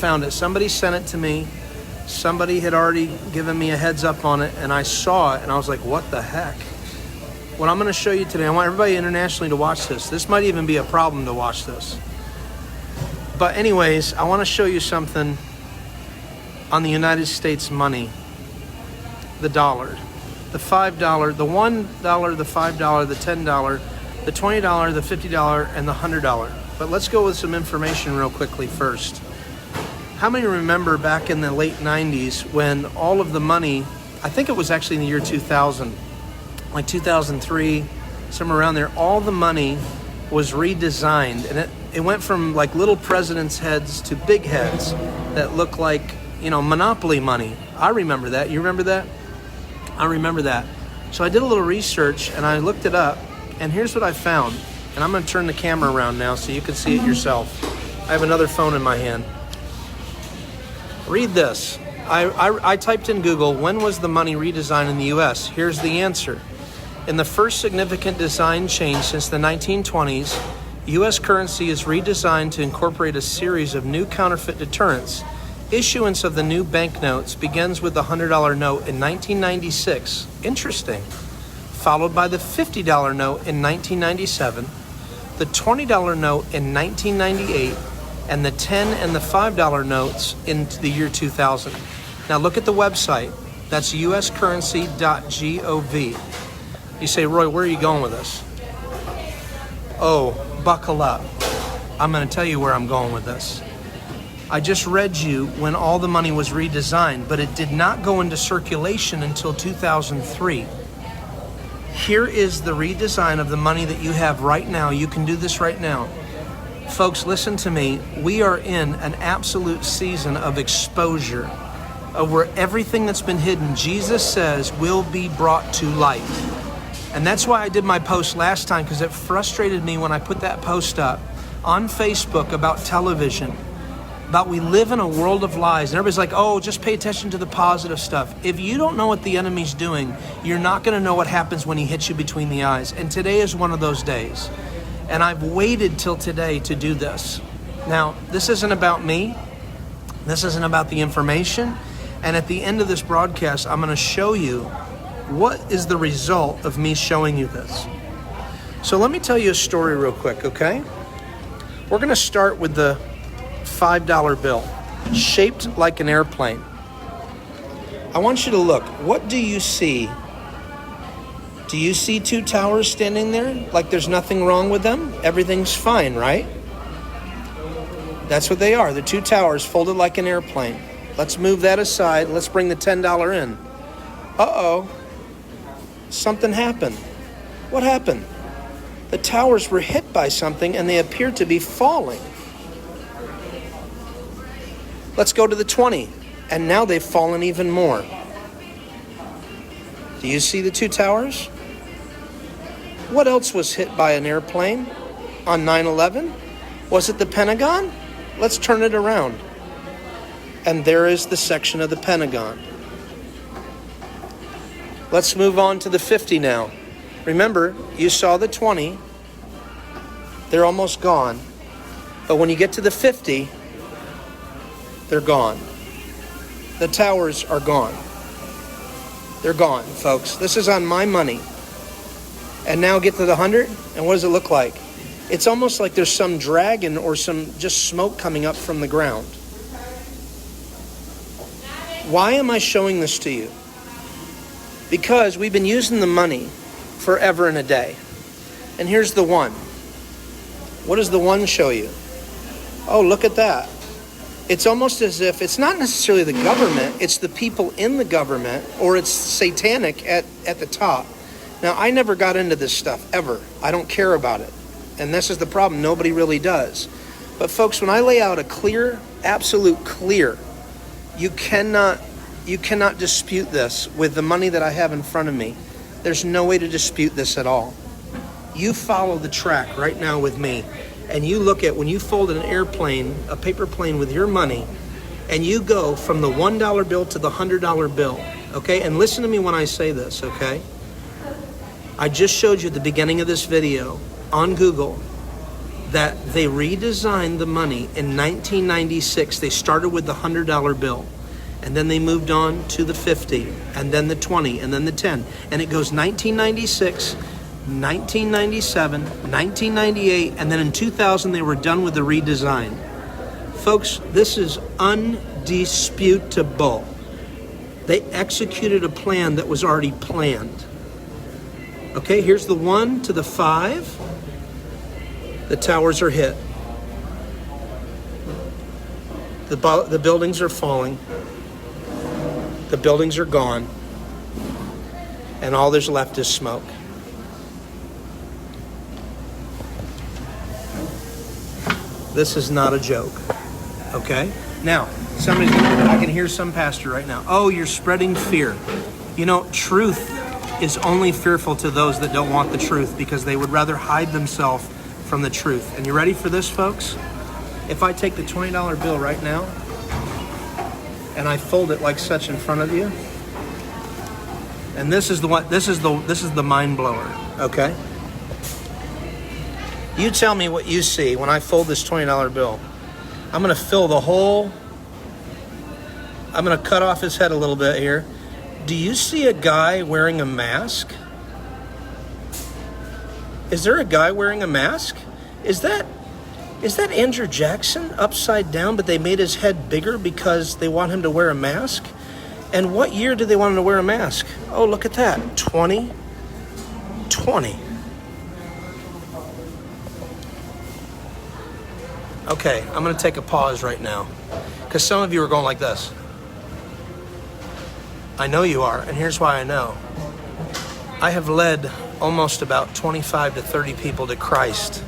found it. Somebody sent it to me. Somebody had already given me a heads up on it, and I saw it, and I was like, what the heck? What I'm going to show you today, I want everybody internationally to watch this. This might even be a problem to watch this. But anyways, I want to show you something on the United States money. The dollar. The $5, the $1, the $5, the $10, the $20, the $50, and the $100. But let's go with some information real quickly first. How many remember back in the late 90s when all of the money, I think it was actually in the year 2000, like 2003, somewhere around there, all the money was redesigned, and it went from like little president's heads to big heads that look like, Monopoly money. I remember that. You remember that? I remember that. So I did a little research and I looked it up, and here's what I found. And I'm going to turn the camera around now so you can see it yourself. I have another phone in my hand. Read this. I typed in Google, when was the money redesigned in the U.S.? Here's the answer. In the first significant design change since the 1920s, U.S. currency is redesigned to incorporate a series of new counterfeit deterrents. Issuance of the new banknotes begins with the $100 note in 1996. Interesting. Followed by the $50 note in 1997, the $20 note in 1998, and the $10 and the $5 notes in the year 2000. Now look at the website. That's uscurrency.gov. You say, Roy, where are you going with this? Oh, buckle up. I'm going to tell you where I'm going with this. I just read you when all the money was redesigned, but it did not go into circulation until 2003. Here is the redesign of the money that you have right now. You can do this right now. Folks, listen to me. We are in an absolute season of exposure of where everything that's been hidden, Jesus says, will be brought to light. And that's why I did my post last time, because it frustrated me when I put that post up on Facebook about television, about we live in a world of lies. And everybody's like, oh, just pay attention to the positive stuff. If you don't know what the enemy's doing, you're not going to know what happens when he hits you between the eyes. And today is one of those days. And I've waited till today to do this. Now, this isn't about me. This isn't about the information. And at the end of this broadcast, I'm going to show you what is the result of me showing you this. So let me tell you a story real quick, okay? We're going to start with the $5 bill, shaped like an airplane. I want you to look. What do you see? Do you see two towers standing there like there's nothing wrong with them? Everything's fine, right? That's what they are. The two towers folded like an airplane. Let's move that aside. Let's bring the $10 in. Uh-oh. Something happened. What happened? The towers were hit by something and they appear to be falling. Let's go to the 20. And now they've fallen even more. Do you see the two towers? What else was hit by an airplane on 9/11? Was it the Pentagon? Let's turn it around. And there is the section of the Pentagon. Let's move on to the 50 now. Remember, you saw the 20. They're almost gone. But when you get to the 50, they're gone. The towers are gone. They're gone, folks. This is on my money. And now get to the 100, and what does it look like? It's almost like there's some dragon or some just smoke coming up from the ground. Why am I showing this to you? Because we've been using the money forever and a day. And here's the one. What does the one show you? Oh, look at that. It's almost as if it's not necessarily the government, it's the people in the government, or it's satanic at the top. Now, I never got into this stuff, ever. I don't care about it. And this is the problem. Nobody really does. But folks, when I lay out a clear, absolute clear, you cannot dispute this with the money that I have in front of me. There's no way to dispute this at all. You follow the track right now with me, and you look at when you fold an airplane, a paper plane with your money, and you go from the $1 bill to the $100 bill, okay? And listen to me when I say this, okay? I just showed you at the beginning of this video on Google that they redesigned the money in 1996. They started with the $100 bill, and then they moved on to the 50, and then the 20, and then the 10. And it goes 1996, 1997, 1998, and then in 2000 they were done with the redesign. Folks, this is undisputable. They executed a plan that was already planned. Okay, here's the 1 to the 5. The towers are hit. The buildings are falling. The buildings are gone. And all there's left is smoke. This is not a joke. Okay? Now, I can hear some pastor right now. Oh, you're spreading fear. You know, truth is only fearful to those that don't want the truth, because they would rather hide themselves from the truth. And you ready for this, folks? If I take the $20 bill right now and I fold it like such in front of you, and this is the mind blower, okay? You tell me what you see when I fold this $20 bill. I'm going to fill the whole, I'm going to cut off his head a little bit here. Do you see a guy wearing a mask? Is there a guy wearing a mask? Is that Andrew Jackson upside down, but they made his head bigger because they want him to wear a mask? And what year did they want him to wear a mask? Oh, look at that. 2020. Okay, I'm going to take a pause right now, because some of you are going like this. I know you are, and here's why I know. I have led almost about 25 to 30 people to Christ